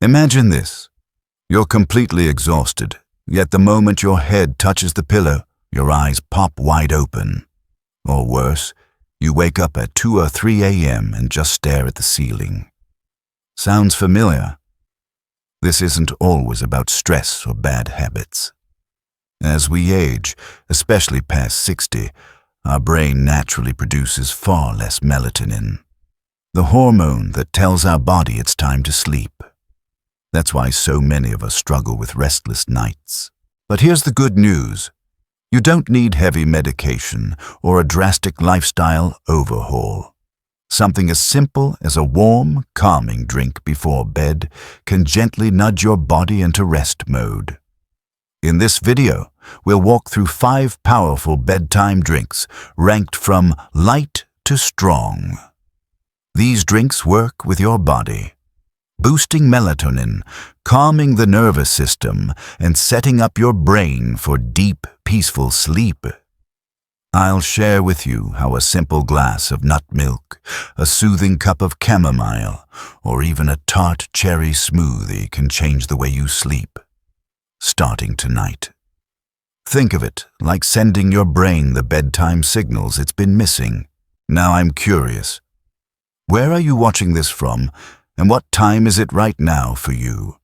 Imagine this. You're completely exhausted, yet the moment your head touches the pillow, your eyes pop wide open. Or worse, you wake up at 2 or 3 a.m. and just stare at the ceiling. Sounds familiar? This isn't always about stress or bad habits. As we age, especially past 60, our brain naturally produces far less melatonin, the hormone that tells our body it's time to sleep. That's why so many of us struggle with restless nights. But here's the good news. You don't need heavy medication or a drastic lifestyle overhaul. Something as simple as a warm, calming drink before bed can gently nudge your body into rest mode. In this video, we'll walk through 5 powerful bedtime drinks ranked from light to strong. These drinks work with your body, boosting melatonin, calming the nervous system, and setting up your brain for deep, peaceful sleep. I'll share with you how a simple glass of nut milk, a soothing cup of chamomile, or even a tart cherry smoothie can change the way you sleep, starting tonight. Think of it like sending your brain the bedtime signals it's been missing. Now I'm curious. Where are you watching this from, and what time is it right now for you?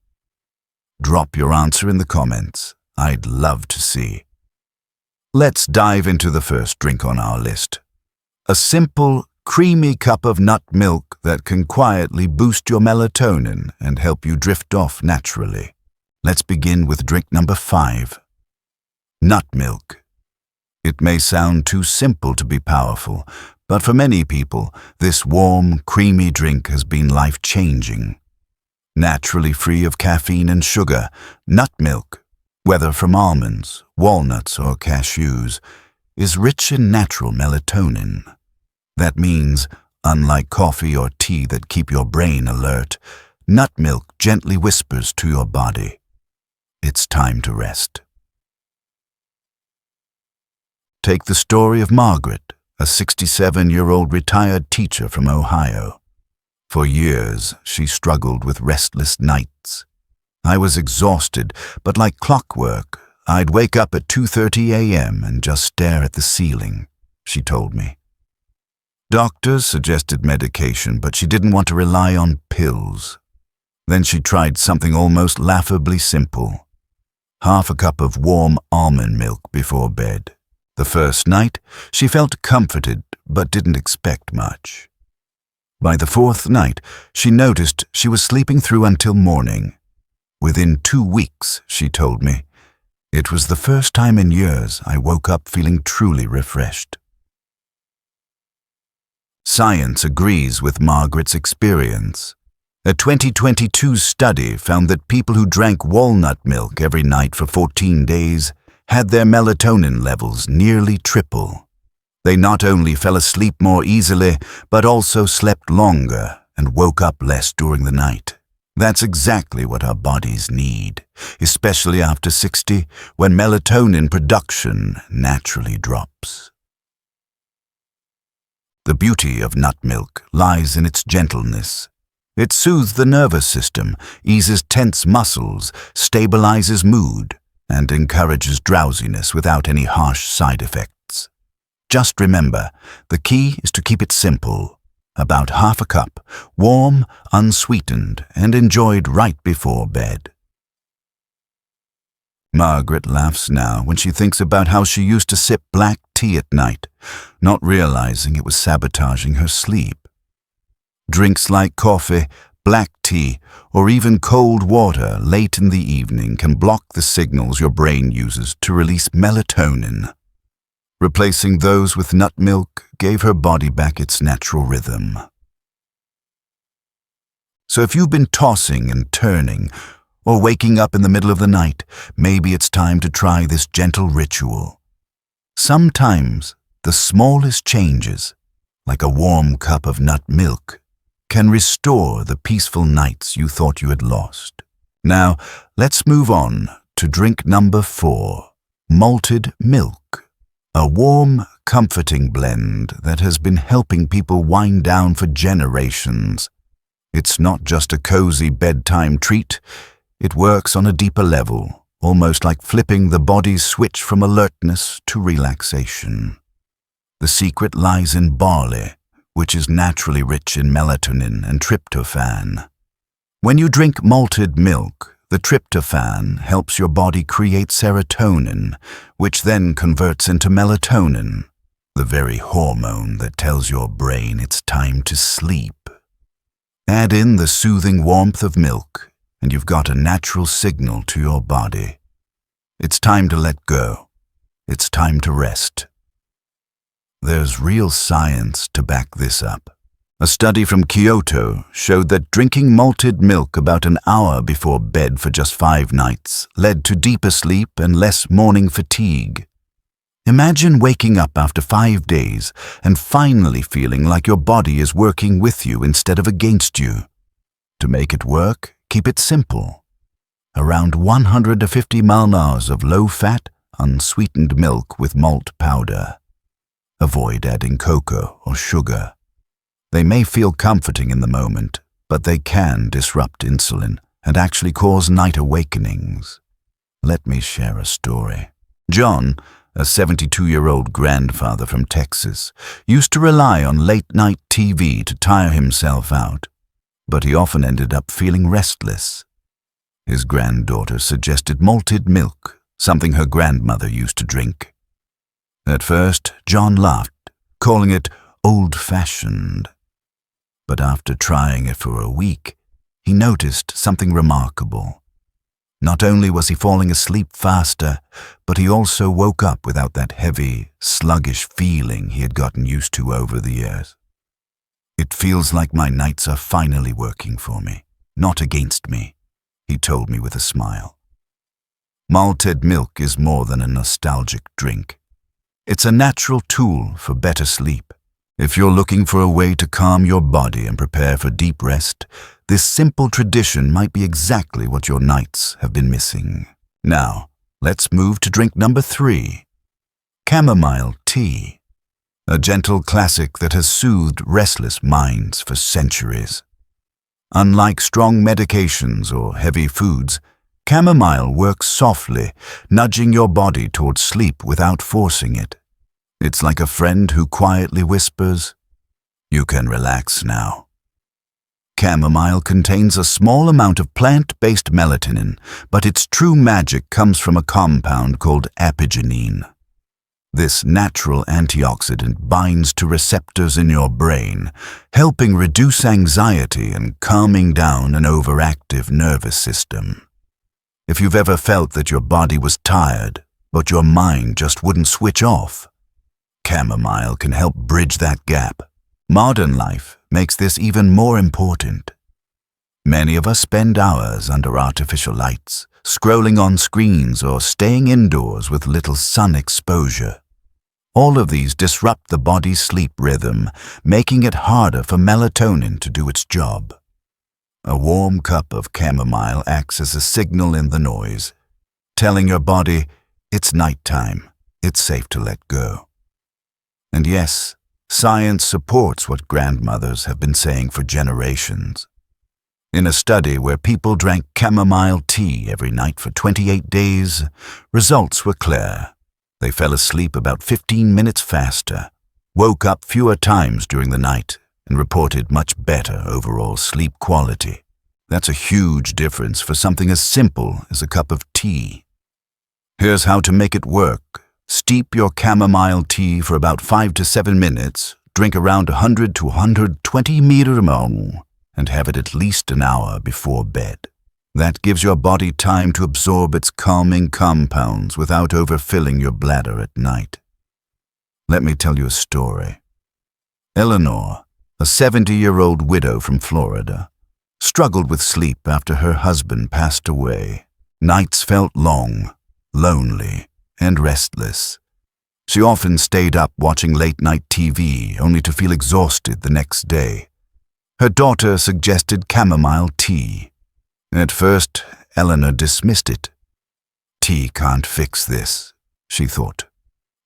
Drop your answer in the comments. I'd love to see. Let's dive into the first drink on our list. A simple, creamy cup of nut milk that can quietly boost your melatonin and help you drift off naturally. Let's begin with drink number 5. Nut milk. It may sound too simple to be powerful, but for many people, this warm, creamy drink has been life-changing. Naturally free of caffeine and sugar, nut milk, whether from almonds, walnuts, or cashews, is rich in natural melatonin. That means, unlike coffee or tea that keep your brain alert, nut milk gently whispers to your body, it's time to rest. Take the story of Margaret, a 67-year-old retired teacher from Ohio. For years, she struggled with restless nights. I was exhausted, but like clockwork, I'd wake up at 2:30 a.m. and just stare at the ceiling, she told me. Doctors suggested medication, but she didn't want to rely on pills. Then she tried something almost laughably simple. Half a cup of warm almond milk before bed. The first night, she felt comforted, but didn't expect much. By the 4th night, she noticed she was sleeping through until morning. Within 2 weeks, she told me, it was the first time in years I woke up feeling truly refreshed. Science agrees with Margaret's experience. A 2022 study found that people who drank walnut milk every night for 14 days had their melatonin levels nearly triple. They not only fell asleep more easily, but also slept longer and woke up less during the night. That's exactly what our bodies need, especially after 60, when melatonin production naturally drops. The beauty of nut milk lies in its gentleness. It soothes the nervous system, eases tense muscles, stabilizes mood, and encourages drowsiness without any harsh side effects. Just remember, the key is to keep it simple. About half a cup, warm, unsweetened, and enjoyed right before bed. Margaret laughs now when she thinks about how she used to sip black tea at night, not realizing it was sabotaging her sleep. Drinks like coffee, black tea, or even cold water late in the evening can block the signals your brain uses to release melatonin. Replacing those with nut milk gave her body back its natural rhythm. So if you've been tossing and turning, or waking up in the middle of the night, maybe it's time to try this gentle ritual. Sometimes the smallest changes, like a warm cup of nut milk, can restore the peaceful nights you thought you had lost. Now, let's move on to drink number 4, malted milk. A warm, comforting blend that has been helping people wind down for generations. It's not just a cozy bedtime treat. It works on a deeper level, almost like flipping the body's switch from alertness to relaxation. The secret lies in barley, which is naturally rich in melatonin and tryptophan. When you drink malted milk, the tryptophan helps your body create serotonin, which then converts into melatonin, the very hormone that tells your brain it's time to sleep. Add in the soothing warmth of milk, and you've got a natural signal to your body. It's time to let go. It's time to rest. There's real science to back this up. A study from Kyoto showed that drinking malted milk about an hour before bed for just 5 nights led to deeper sleep and less morning fatigue. Imagine waking up after 5 days and finally feeling like your body is working with you instead of against you. To make it work, keep it simple. Around 150 ml of low-fat, unsweetened milk with malt powder. Avoid adding cocoa or sugar. They may feel comforting in the moment, but they can disrupt insulin and actually cause night awakenings. Let me share a story. John, a 72-year-old grandfather from Texas, used to rely on late-night TV to tire himself out, but he often ended up feeling restless. His granddaughter suggested malted milk, something her grandmother used to drink. At first, John laughed, calling it old-fashioned. But after trying it for a week, he noticed something remarkable. Not only was he falling asleep faster, but he also woke up without that heavy, sluggish feeling he had gotten used to over the years. "It feels like my nights are finally working for me, not against me," he told me with a smile. Malted milk is more than a nostalgic drink. It's a natural tool for better sleep. If you're looking for a way to calm your body and prepare for deep rest, this simple tradition might be exactly what your nights have been missing. Now, let's move to drink number 3. Chamomile tea. A gentle classic that has soothed restless minds for centuries. Unlike strong medications or heavy foods, chamomile works softly, nudging your body towards sleep without forcing it. It's like a friend who quietly whispers, "You can relax now." Chamomile contains a small amount of plant-based melatonin, but its true magic comes from a compound called apigenin. This natural antioxidant binds to receptors in your brain, helping reduce anxiety and calming down an overactive nervous system. If you've ever felt that your body was tired, but your mind just wouldn't switch off, chamomile can help bridge that gap. Modern life makes this even more important. Many of us spend hours under artificial lights, scrolling on screens or staying indoors with little sun exposure. All of these disrupt the body's sleep rhythm, making it harder for melatonin to do its job. A warm cup of chamomile acts as a signal in the noise, telling your body it's nighttime, it's safe to let go. And yes, science supports what grandmothers have been saying for generations. In a study where people drank chamomile tea every night for 28 days, results were clear. They fell asleep about 15 minutes faster, woke up fewer times during the night, and reported much better overall sleep quality. That's a huge difference for something as simple as a cup of tea. Here's how to make it work. Steep your chamomile tea for about 5 to 7 minutes, drink around 100 to 120 ml, and have it at least an hour before bed. That gives your body time to absorb its calming compounds without overfilling your bladder at night. Let me tell you a story. Eleanor, a 70-year-old widow from Florida, struggled with sleep after her husband passed away. Nights felt long, lonely, and restless. She often stayed up watching late-night TV, only to feel exhausted the next day. Her daughter suggested chamomile tea. At first, Eleanor dismissed it. "Tea can't fix this," she thought.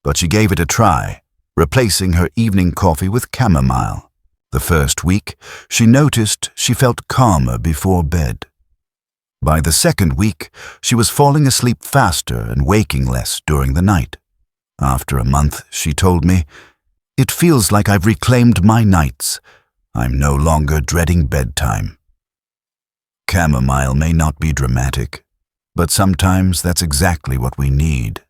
But she gave it a try, replacing her evening coffee with chamomile. The first week, she noticed she felt calmer before bed. By the second week, she was falling asleep faster and waking less during the night. After a month, she told me, "It feels like I've reclaimed my nights. I'm no longer dreading bedtime." Chamomile may not be dramatic, but sometimes that's exactly what we need.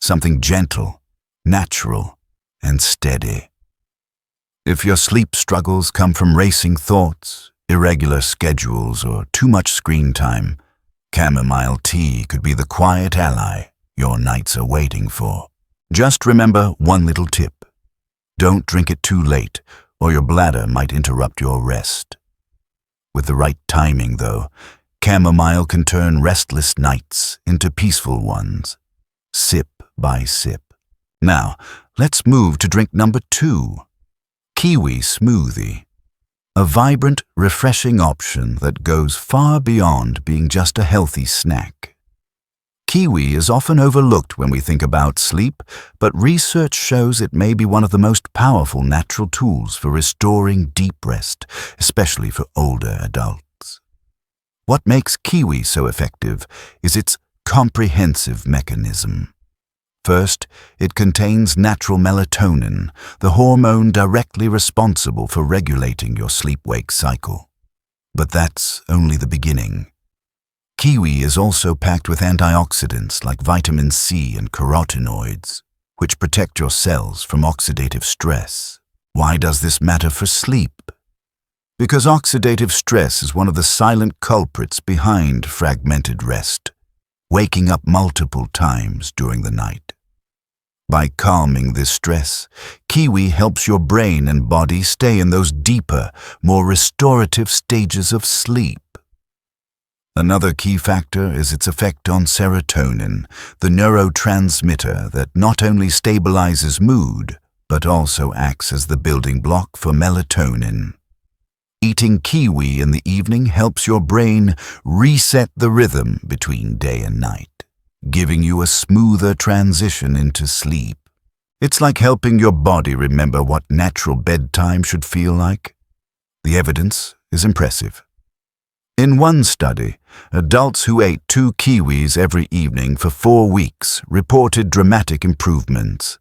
Something gentle, natural, and steady. If your sleep struggles come from racing thoughts, irregular schedules, or too much screen time, chamomile tea could be the quiet ally your nights are waiting for. Just remember one little tip. Don't drink it too late, or your bladder might interrupt your rest. With the right timing, though, chamomile can turn restless nights into peaceful ones, sip by sip. Now, let's move to drink number 2. Kiwi smoothie. A vibrant, refreshing option that goes far beyond being just a healthy snack. Kiwi is often overlooked when we think about sleep, but research shows it may be one of the most powerful natural tools for restoring deep rest, especially for older adults. What makes kiwi so effective is its comprehensive mechanism. First, it contains natural melatonin, the hormone directly responsible for regulating your sleep-wake cycle. But that's only the beginning. Kiwi is also packed with antioxidants like vitamin C and carotenoids, which protect your cells from oxidative stress. Why does this matter for sleep? Because oxidative stress is one of the silent culprits behind fragmented rest, waking up multiple times during the night. By calming this stress, kiwi helps your brain and body stay in those deeper, more restorative stages of sleep. Another key factor is its effect on serotonin, the neurotransmitter that not only stabilizes mood, but also acts as the building block for melatonin. Eating kiwi in the evening helps your brain reset the rhythm between day and night, giving you a smoother transition into sleep. It's like helping your body remember what natural bedtime should feel like. The evidence is impressive. In one study, adults who ate 2 kiwis every evening for 4 weeks reported dramatic improvements.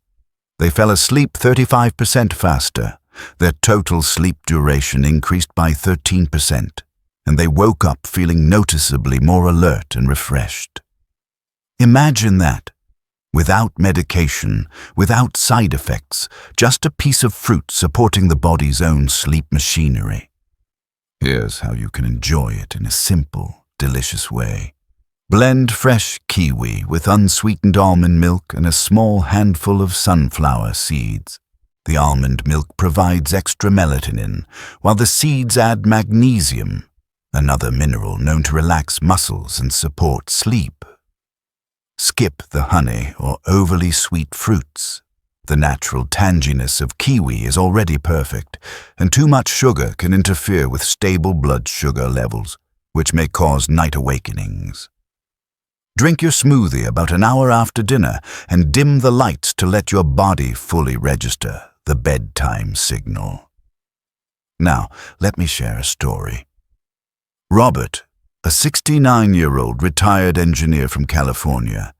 They fell asleep 35% faster. Their total sleep duration increased by 13%, and they woke up feeling noticeably more alert and refreshed. Imagine that. Without medication, without side effects, just a piece of fruit supporting the body's own sleep machinery. Here's how you can enjoy it in a simple, delicious way. Blend fresh kiwi with unsweetened almond milk and a small handful of sunflower seeds. The almond milk provides extra melatonin, while the seeds add magnesium, another mineral known to relax muscles and support sleep. Skip the honey or overly sweet fruits. The natural tanginess of kiwi is already perfect, and too much sugar can interfere with stable blood sugar levels, which may cause night awakenings. Drink your smoothie about an hour after dinner and dim the lights to let your body fully register the bedtime signal. Now, let me share a story. Robert, a 69-year-old retired engineer from California,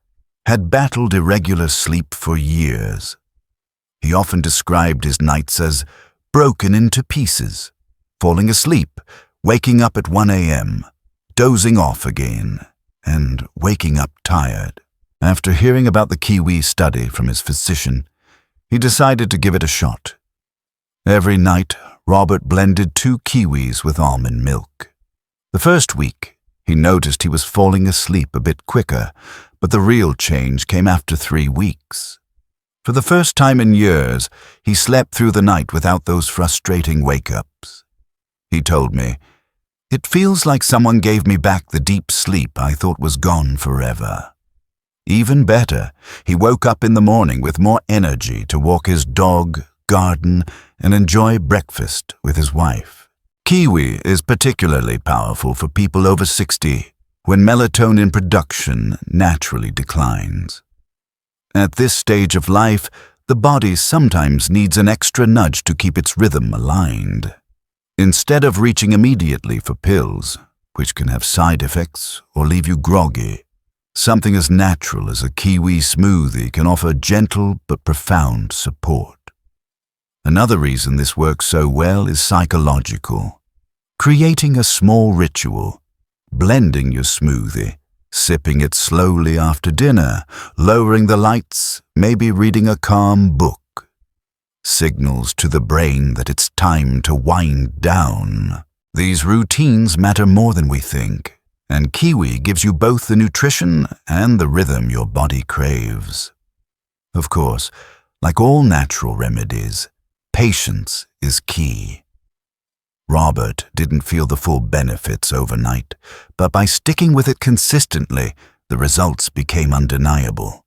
had battled irregular sleep for years. He often described his nights as broken into pieces, falling asleep, waking up at 1 a.m., dozing off again, and waking up tired. After hearing about the kiwi study from his physician, he decided to give it a shot. Every night, Robert blended 2 kiwis with almond milk. The first week, he noticed he was falling asleep a bit quicker, but the real change came after 3 weeks. For the first time in years, he slept through the night without those frustrating wake-ups. He told me, "It feels like someone gave me back the deep sleep I thought was gone forever." Even better, he woke up in the morning with more energy to walk his dog, garden, and enjoy breakfast with his wife. Kiwi is particularly powerful for people over 60, when melatonin production naturally declines. At this stage of life, the body sometimes needs an extra nudge to keep its rhythm aligned. Instead of reaching immediately for pills, which can have side effects or leave you groggy, something as natural as a kiwi smoothie can offer gentle but profound support. Another reason this works so well is psychological. Creating a small ritual, blending your smoothie, sipping it slowly after dinner, lowering the lights, maybe reading a calm book, signals to the brain that it's time to wind down. These routines matter more than we think, and kiwi gives you both the nutrition and the rhythm your body craves. Of course, like all natural remedies, patience is key. Robert didn't feel the full benefits overnight, but by sticking with it consistently, the results became undeniable.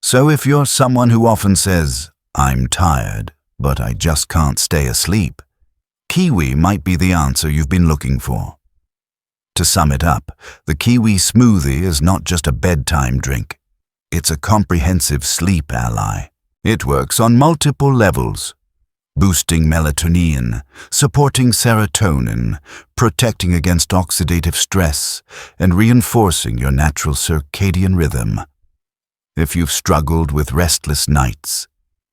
So if you're someone who often says, "I'm tired, but I just can't stay asleep," kiwi might be the answer you've been looking for. To sum it up, the kiwi smoothie is not just a bedtime drink. It's a comprehensive sleep ally. It works on multiple levels, boosting melatonin, supporting serotonin, protecting against oxidative stress, and reinforcing your natural circadian rhythm. If you've struggled with restless nights,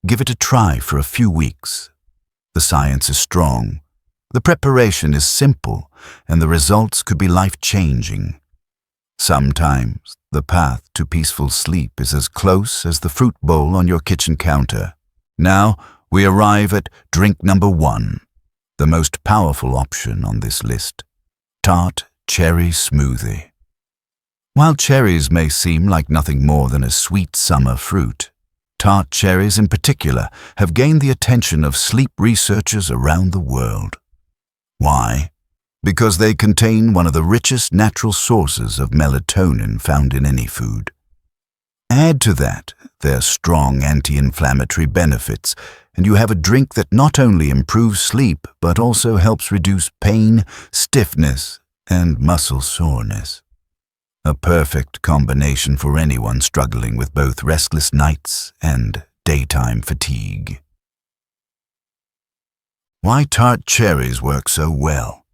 give it a try for a few weeks. The science is strong, the preparation is simple, and the results could be life-changing. Sometimes the path to peaceful sleep is as close as the fruit bowl on your kitchen counter. Now we arrive at drink number 1, the most powerful option on this list: tart cherry smoothie. While cherries may seem like nothing more than a sweet summer fruit, tart cherries in particular have gained the attention of sleep researchers around the world. Why? Because they contain one of the richest natural sources of melatonin found in any food. Add to that their strong anti-inflammatory benefits, and you have a drink that not only improves sleep but also helps reduce pain, stiffness, and muscle soreness. A perfect combination for anyone struggling with both restless nights and daytime fatigue. Why tart cherries work so well?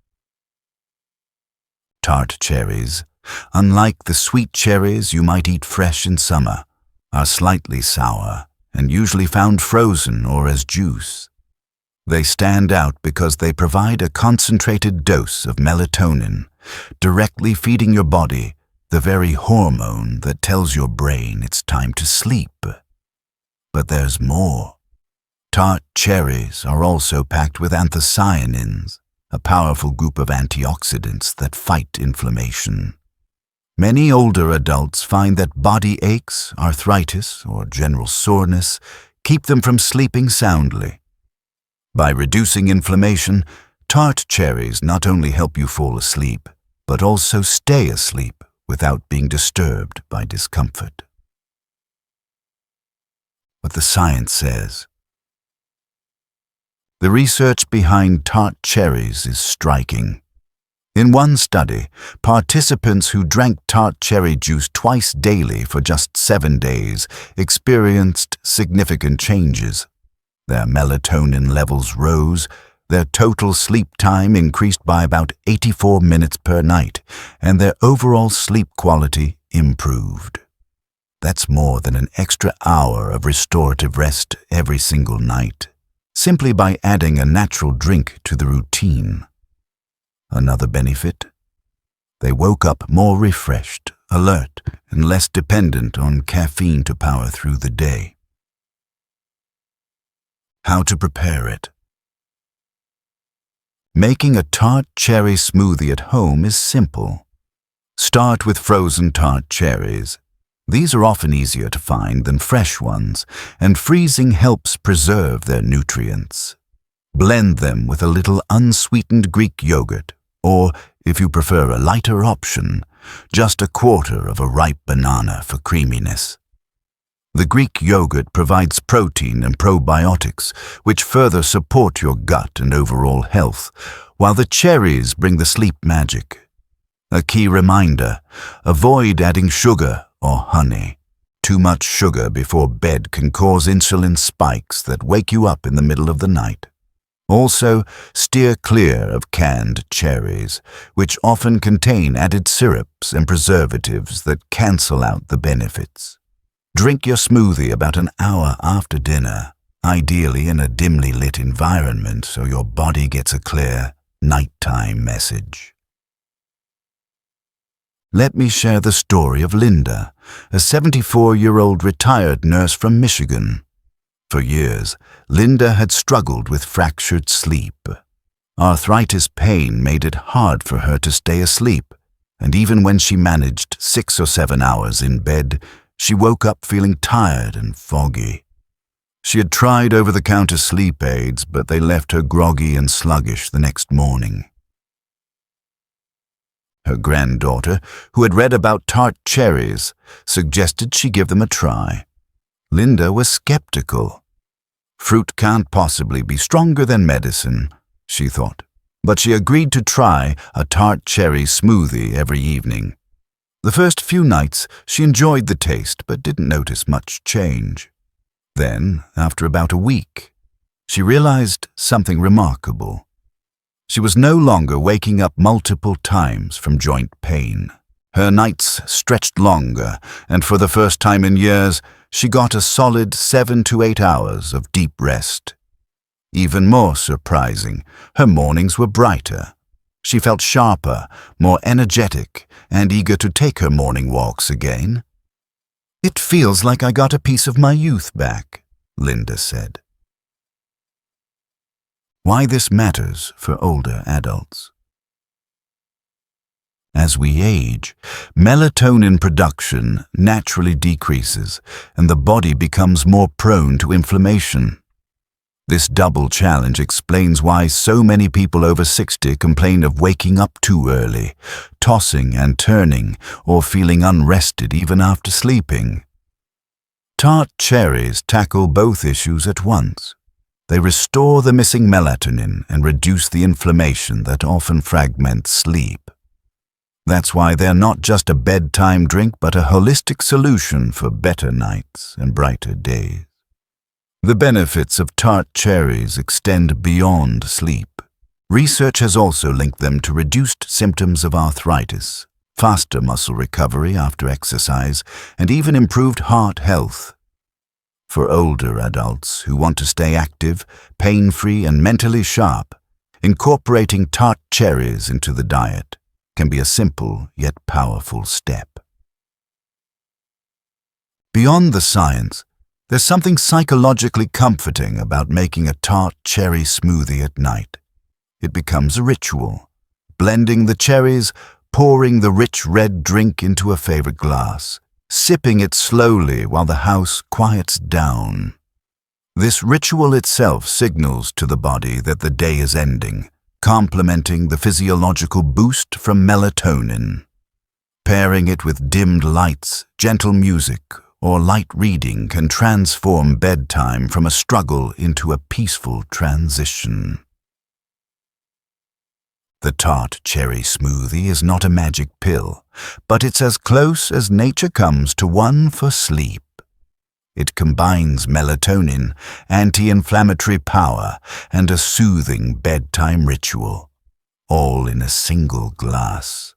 Tart cherries, unlike the sweet cherries you might eat fresh in summer, are slightly sour and usually found frozen or as juice. They stand out because they provide a concentrated dose of melatonin, directly feeding your body the very hormone that tells your brain it's time to sleep. But there's more. Tart cherries are also packed with anthocyanins, a powerful group of antioxidants that fight inflammation. Many older adults find that body aches, arthritis, or general soreness keep them from sleeping soundly. By reducing inflammation, tart cherries not only help you fall asleep, but also stay asleep without being disturbed by discomfort. What the science says. The research behind tart cherries is striking. In one study, participants who drank tart cherry juice twice daily for just 7 days experienced significant changes. Their melatonin levels rose, their total sleep time increased by about 84 minutes per night, and their overall sleep quality improved. That's more than an extra hour of restorative rest every single night, simply by adding a natural drink to the routine. Another benefit? They woke up more refreshed, alert, and less dependent on caffeine to power through the day. How to prepare it? Making a tart cherry smoothie at home is simple. Start with frozen tart cherries. These are often easier to find than fresh ones, and freezing helps preserve their nutrients. Blend them with a little unsweetened Greek yogurt, or, if you prefer a lighter option, just a quarter of a ripe banana for creaminess. The Greek yogurt provides protein and probiotics, which further support your gut and overall health, while the cherries bring the sleep magic. A key reminder: avoid adding sugar or honey. too much sugar before bed can cause insulin spikes that wake you up in the middle of the night. Also, steer clear of canned cherries, which often contain added syrups and preservatives that cancel out the benefits. Drink your smoothie about an hour after dinner, ideally in a dimly lit environment so your body gets a clear nighttime message. Let me share the story of Linda, a 74-year-old retired nurse from Michigan. For years, Linda had struggled with fractured sleep. Arthritis pain made it hard for her to stay asleep, and even when she managed 6 or 7 hours in bed, she woke up feeling tired and foggy. She had tried over-the-counter sleep aids, but they left her groggy and sluggish the next morning. Her granddaughter, who had read about tart cherries, suggested she give them a try. Linda was skeptical. Fruit can't possibly be stronger than medicine, she thought, but she agreed to try a tart cherry smoothie every evening. The first few nights, she enjoyed the taste but didn't notice much change. Then, after about a week, she realized something remarkable. She was no longer waking up multiple times from joint pain. Her nights stretched longer, and for the first time in years, she got a solid 7 to 8 hours of deep rest. Even more surprising, her mornings were brighter. She felt sharper, more energetic, and eager to take her morning walks again. "It feels like I got a piece of my youth back," Linda said. Why this matters for older adults. As we age, melatonin production naturally decreases and the body becomes more prone to inflammation. This double challenge explains why so many people over 60 complain of waking up too early, tossing and turning, or feeling unrested even after sleeping. Tart cherries tackle both issues at once. They restore the missing melatonin and reduce the inflammation that often fragments sleep. That's why they're not just a bedtime drink, but a holistic solution for better nights and brighter days. The benefits of tart cherries extend beyond sleep. Research has also linked them to reduced symptoms of arthritis, faster muscle recovery after exercise, and even improved heart health. For older adults who want to stay active, pain-free, and mentally sharp, incorporating tart cherries into the diet can be a simple yet powerful step. Beyond the science, there's something psychologically comforting about making a tart cherry smoothie at night. It becomes a ritual, blending the cherries, pouring the rich red drink into a favorite glass, sipping it slowly while the house quiets down. This ritual itself signals to the body that the day is ending, complementing the physiological boost from melatonin. Pairing it with dimmed lights, gentle music, or light reading can transform bedtime from a struggle into a peaceful transition. The tart cherry smoothie is not a magic pill, but it's as close as nature comes to one for sleep. It combines melatonin, anti-inflammatory power, and a soothing bedtime ritual, all in a single glass.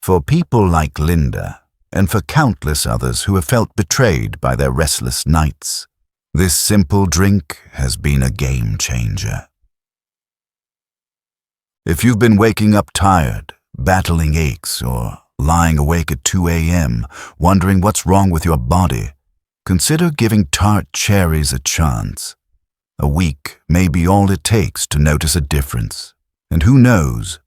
For people like Linda, and for countless others who have felt betrayed by their restless nights, this simple drink has been a game changer. If you've been waking up tired, battling aches, or lying awake at 2 a.m., wondering what's wrong with your body, consider giving tart cherries a chance. A week may be all it takes to notice a difference. And who knows?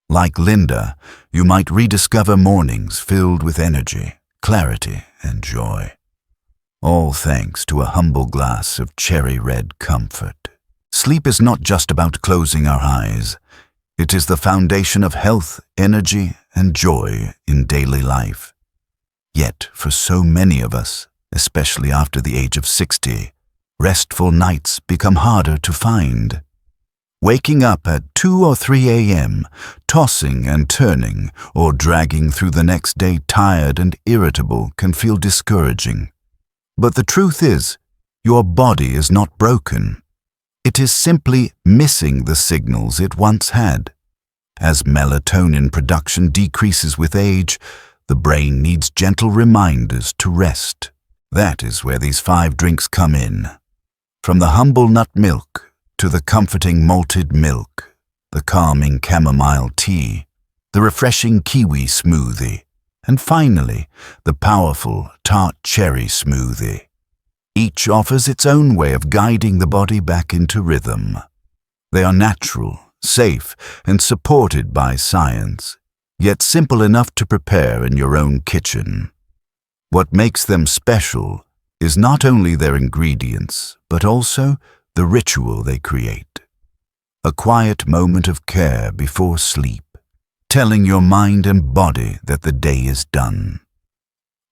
Like Linda, you might rediscover mornings filled with energy, clarity, and joy. All thanks to a humble glass of cherry red comfort. Sleep is not just about closing our eyes. It is the foundation of health, energy, and joy in daily life. Yet, for so many of us, especially after the age of 60, restful nights become harder to find. Waking up at 2 or 3 a.m., tossing and turning, or dragging through the next day tired and irritable can feel discouraging. But the truth is, your body is not broken. It is simply missing the signals it once had. As melatonin production decreases with age, the brain needs gentle reminders to rest. That is where these 5 drinks come in. From the humble nut milk to the comforting malted milk, the calming chamomile tea, the refreshing kiwi smoothie, and finally, the powerful tart cherry smoothie. Each offers its own way of guiding the body back into rhythm. They are natural, safe, and supported by science, yet simple enough to prepare in your own kitchen. What makes them special is not only their ingredients, but also the ritual they create. A quiet moment of care before sleep, telling your mind and body that the day is done.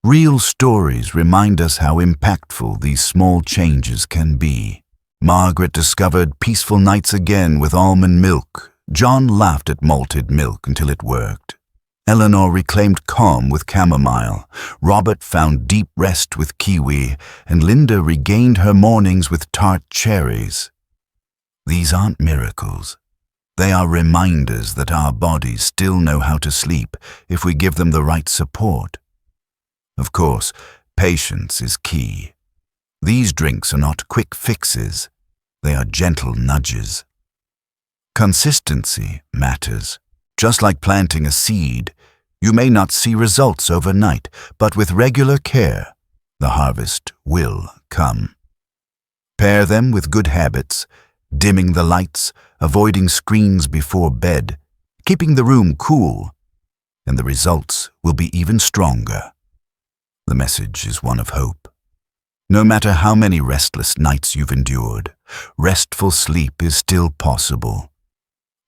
Real stories remind us how impactful these small changes can be. Margaret discovered peaceful nights again with almond milk. John laughed at malted milk until it worked. Eleanor reclaimed calm with chamomile. Robert found deep rest with kiwi, and Linda regained her mornings with tart cherries. These aren't miracles. They are reminders that our bodies still know how to sleep if we give them the right support. Of course, patience is key. These drinks are not quick fixes. They are gentle nudges. Consistency matters. Just like planting a seed, you may not see results overnight, but with regular care, the harvest will come. Pair them with good habits, dimming the lights, avoiding screens before bed, keeping the room cool, and the results will be even stronger. The message is one of hope. No matter how many restless nights you've endured, restful sleep is still possible.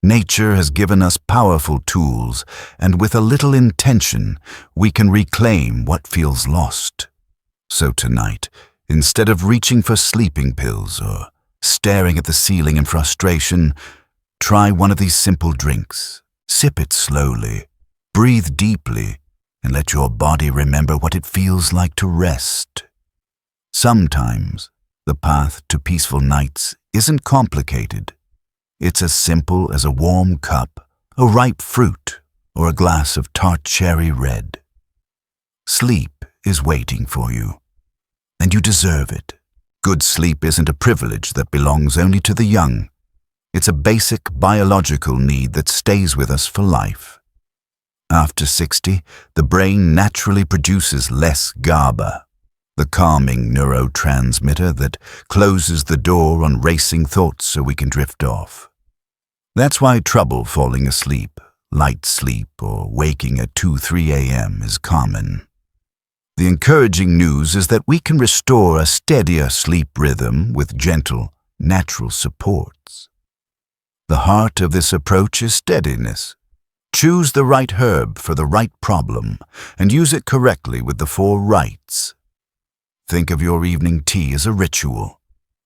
Nature has given us powerful tools, and with a little intention, we can reclaim what feels lost. So tonight, instead of reaching for sleeping pills or staring at the ceiling in frustration, try one of these simple drinks. Sip it slowly, breathe deeply, and let your body remember what it feels like to rest. Sometimes, the path to peaceful nights isn't complicated. It's as simple as a warm cup, a ripe fruit, or a glass of tart cherry red. Sleep is waiting for you, and you deserve it. Good sleep isn't a privilege that belongs only to the young. It's a basic biological need that stays with us for life. After 60, the brain naturally produces less GABA, the calming neurotransmitter that closes the door on racing thoughts so we can drift off. That's why trouble falling asleep, light sleep, or waking at 2-3 a.m. is common. The encouraging news is that we can restore a steadier sleep rhythm with gentle, natural supports. The heart of this approach is steadiness. Choose the right herb for the right problem and use it correctly with the 4 rights. Think of your evening tea as a ritual,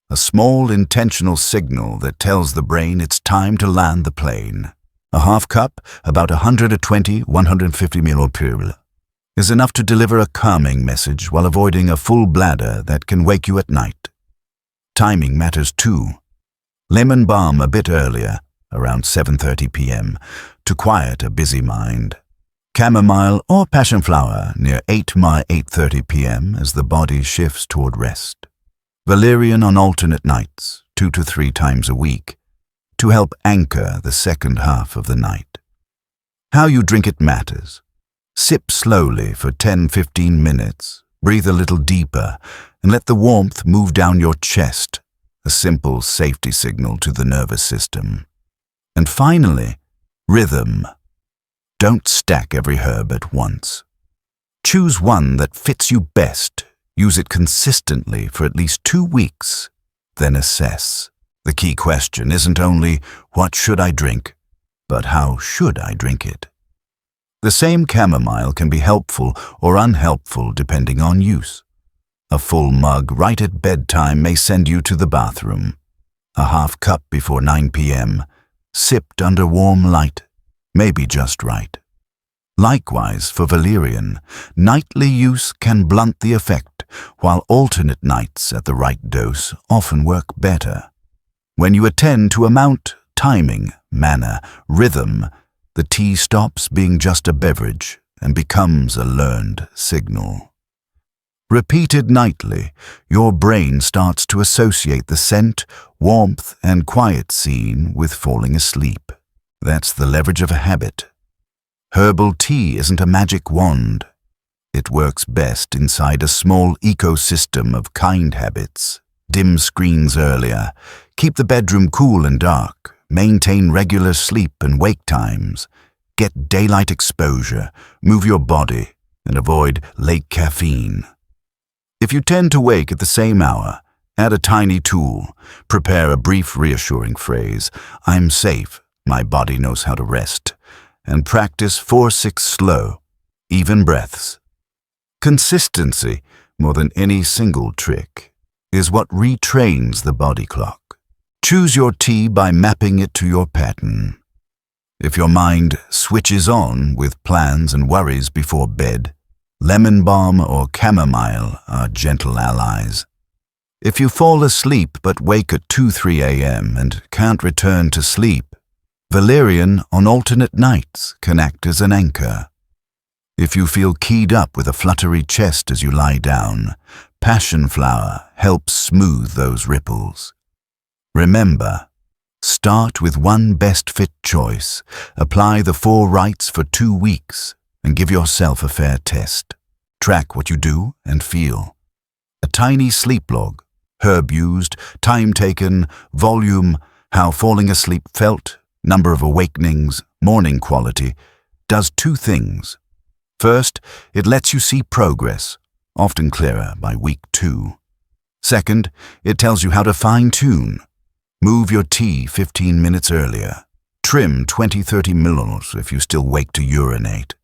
a small intentional signal that tells the brain it's time to land the plane. A half cup, about 120-150 ml, is enough to deliver a calming message while avoiding a full bladder that can wake you at night. Timing matters too. Lemon balm a bit earlier, around 7:30 p.m., to quiet a busy mind. Chamomile or passion flower near 8:30 p.m. as the body shifts toward rest. Valerian on alternate nights, 2 to 3 times a week, to help anchor the second half of the night. How you drink it matters. Sip slowly for 10-15 minutes, breathe a little deeper, and let the warmth move down your chest, a simple safety signal to the nervous system. And finally, rhythm. Don't stack every herb at once. Choose one that fits you best. Use it consistently for at least 2 weeks, then assess. The key question isn't only, what should I drink, but how should I drink it? The same chamomile can be helpful or unhelpful depending on use. A full mug right at bedtime may send you to the bathroom. a half cup before 9 p.m., sipped under warm light, may be just right. Likewise, for valerian, nightly use can blunt the effect, while alternate nights at the right dose often work better. When you attend to amount, timing, manner, rhythm, the tea stops being just a beverage and becomes a learned signal. Repeated nightly, your brain starts to associate the scent, warmth, and quiet scene with falling asleep. That's the leverage of a habit. Herbal tea isn't a magic wand. It works best inside a small ecosystem of kind habits. Dim screens earlier, keep the bedroom cool and dark, maintain regular sleep and wake times, get daylight exposure, move your body, and avoid late caffeine. If you tend to wake at the same hour, add a tiny tool, prepare a brief reassuring phrase, "I'm safe, my body knows how to rest," and practice 4-6 slow, even breaths. Consistency, more than any single trick, is what retrains the body clock. Choose your tea by mapping it to your pattern. If your mind switches on with plans and worries before bed, lemon balm or chamomile are gentle allies. If you fall asleep but wake at 2-3 a.m. and can't return to sleep, valerian on alternate nights can act as an anchor. If you feel keyed up with a fluttery chest as you lie down, passion flower helps smooth those ripples. Remember, start with one best fit choice, apply the 4 rights for 2 weeks, and give yourself a fair test. Track what you do and feel. A tiny sleep log, herb used, time taken, volume, how falling asleep felt, number of awakenings, morning quality, does 2 things. First, it lets you see progress, often clearer by week 2. Second, it tells you how to fine-tune. Move your tea 15 minutes earlier. Trim 20-30 milliliters if you still wake to urinate,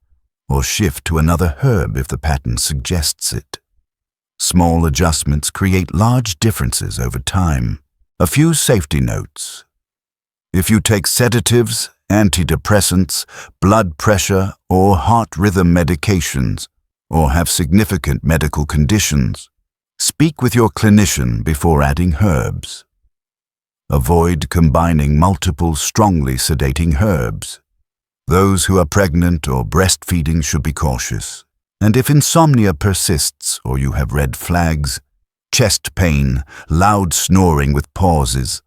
or shift to another herb if the pattern suggests it. Small adjustments create large differences over time. A few safety notes. If you take sedatives, antidepressants, blood pressure, or heart rhythm medications, or have significant medical conditions, speak with your clinician before adding herbs. Avoid combining multiple strongly sedating herbs. Those who are pregnant or breastfeeding should be cautious. And if insomnia persists or you have red flags, chest pain, loud snoring with pauses,